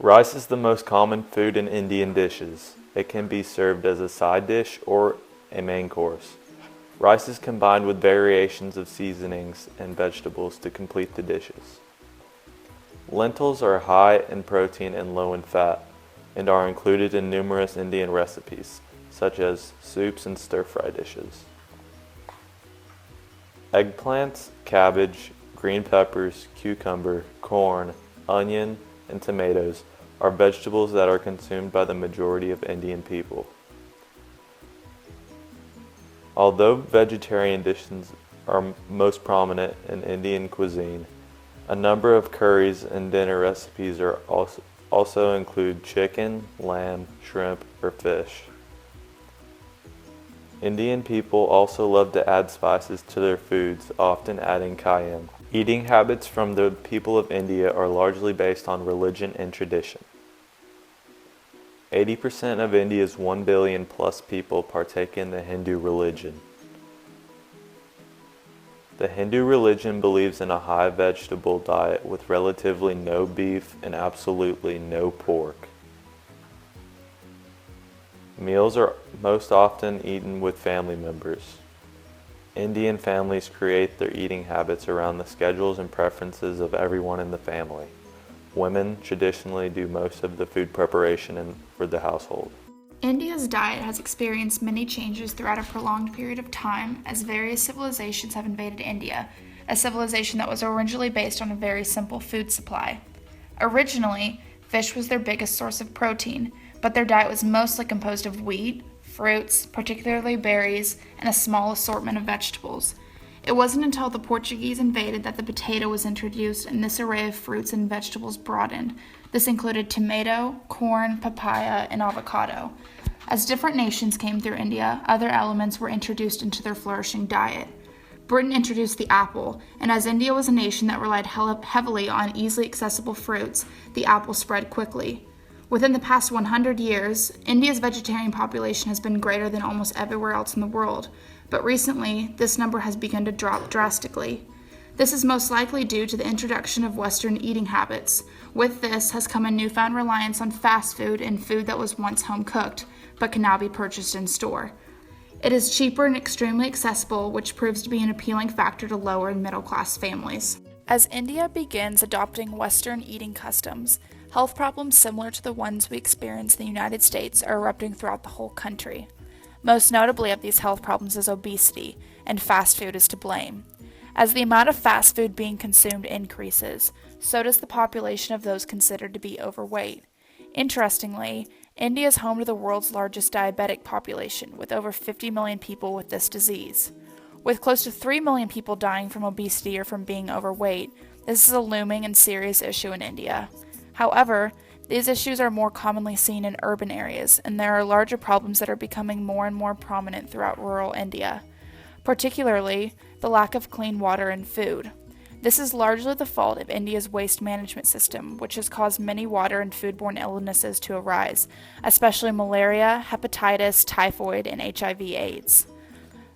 Rice is the most common food in Indian dishes. It can be served as a side dish or a main course. Rice is combined with variations of seasonings and vegetables to complete the dishes. Lentils are high in protein and low in fat, and are included in numerous Indian recipes, such as soups and stir-fry dishes. Eggplants, cabbage, green peppers, cucumber, corn, onion, and tomatoes are vegetables that are consumed by the majority of Indian people. Although vegetarian dishes are most prominent in Indian cuisine, a number of curries and dinner recipes are also include chicken, lamb, shrimp, or fish. Indian people also love to add spices to their foods, often adding cayenne. Eating habits from the people of India are largely based on religion and tradition. 80% of India's 1 billion plus people partake in the Hindu religion. The Hindu religion believes in a high vegetable diet with relatively no beef and absolutely no pork. Meals are most often eaten with family members. Indian families create their eating habits around the schedules and preferences of everyone in the family. Women traditionally do most of the food preparation for the household. India's diet has experienced many changes throughout a prolonged period of time as various civilizations have invaded India, a civilization that was originally based on a very simple food supply. Originally, fish was their biggest source of protein, but their diet was mostly composed of wheat, fruits, particularly berries, and a small assortment of vegetables. It wasn't until the Portuguese invaded that the potato was introduced and this array of fruits and vegetables broadened. This included tomato, corn, papaya, and avocado. As different nations came through India, other elements were introduced into their flourishing diet. Britain introduced the apple, and as India was a nation that relied heavily on easily accessible fruits, the apple spread quickly. Within the past 100 years, India's vegetarian population has been greater than almost everywhere else in the world, but recently, this number has begun to drop drastically. This is most likely due to the introduction of Western eating habits. With this has come a newfound reliance on fast food and food that was once home-cooked, but can now be purchased in store. It is cheaper and extremely accessible, which proves to be an appealing factor to lower and middle-class families. As India begins adopting Western eating customs, health problems similar to the ones we experience in the United States are erupting throughout the whole country. Most notably of these health problems is obesity, and fast food is to blame. As the amount of fast food being consumed increases, so does the population of those considered to be overweight. Interestingly, India is home to the world's largest diabetic population, with over 50 million people with this disease. With close to 3 million people dying from obesity or from being overweight, this is a looming and serious issue in India. However, these issues are more commonly seen in urban areas, and there are larger problems that are becoming more and more prominent throughout rural India, particularly the lack of clean water and food. This is largely the fault of India's waste management system, which has caused many water and foodborne illnesses to arise, especially malaria, hepatitis, typhoid, and HIV/AIDS.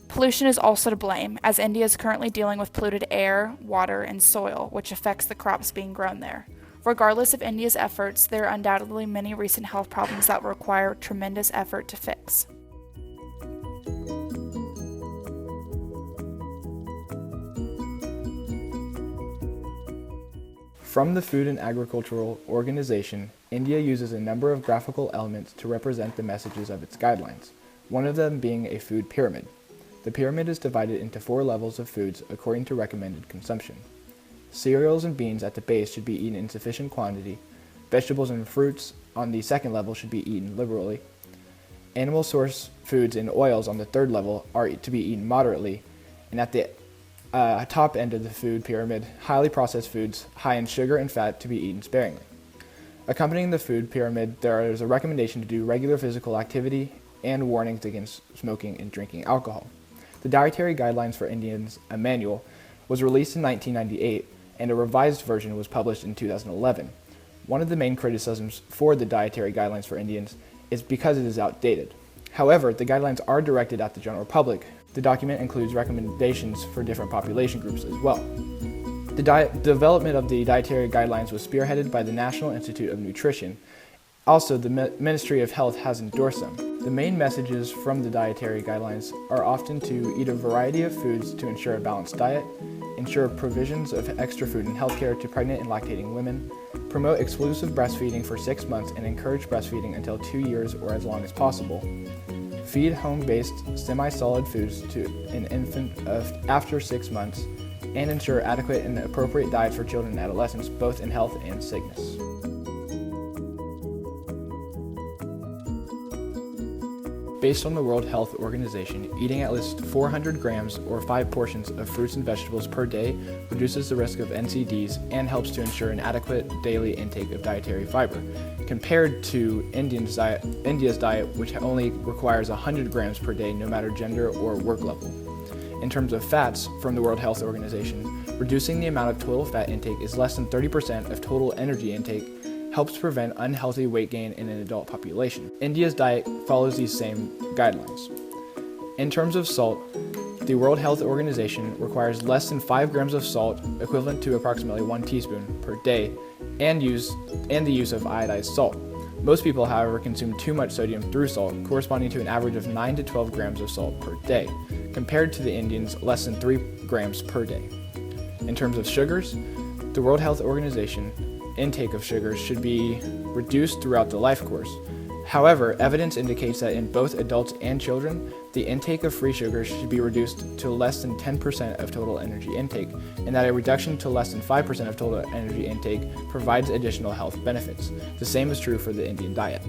Pollution is also to blame, as India is currently dealing with polluted air, water, and soil, which affects the crops being grown there. Regardless of India's efforts, there are undoubtedly many recent health problems that require tremendous effort to fix. From the Food and Agricultural Organization, India uses a number of graphical elements to represent the messages of its guidelines, one of them being a food pyramid. The pyramid is divided into 4 levels of foods according to recommended consumption. Cereals and beans at the base should be eaten in sufficient quantity. Vegetables and fruits on the second level should be eaten liberally. Animal source foods and oils on the third level are to be eaten moderately. And at the top end of the food pyramid, highly processed foods high in sugar and fat to be eaten sparingly. Accompanying the food pyramid, there is a recommendation to do regular physical activity and warnings against smoking and drinking alcohol. The Dietary Guidelines for Indians, a manual, was released in 1998, and a revised version was published in 2011. One of the main criticisms for the Dietary Guidelines for Indians is because it is outdated. However, the guidelines are directed at the general public. The document includes recommendations for different population groups as well. The development of the dietary guidelines was spearheaded by the National Institute of Nutrition. Also, the Ministry of Health has endorsed them. The main messages from the dietary guidelines are often to eat a variety of foods to ensure a balanced diet, ensure provisions of extra food and healthcare to pregnant and lactating women, promote exclusive breastfeeding for 6 months and encourage breastfeeding until 2 years or as long as possible, feed home-based semi-solid foods to an infant after 6 months, and ensure adequate and appropriate diets for children and adolescents, both in health and sickness. Based on the World Health Organization, eating at least 400 grams or 5 portions of fruits and vegetables per day reduces the risk of NCDs and helps to ensure an adequate daily intake of dietary fiber, compared to India's diet, which only requires 100 grams per day no matter gender or work level. In terms of fats, from the World Health Organization, reducing the amount of total fat intake is less than 30% of total energy intake helps prevent unhealthy weight gain in an adult population. India's diet follows these same guidelines. In terms of salt, the World Health Organization requires less than 5 grams of salt, equivalent to approximately 1 teaspoon per day, and the use of iodized salt. Most people, however, consume too much sodium through salt, corresponding to an average of 9 to 12 grams of salt per day, compared to the Indians' less than 3 grams per day. In terms of sugars, the World Health Organization intake of sugars should be reduced throughout the life course. However, evidence indicates that in both adults and children, the intake of free sugars should be reduced to less than 10% of total energy intake, and that a reduction to less than 5% of total energy intake provides additional health benefits. The same is true for the Indian diet.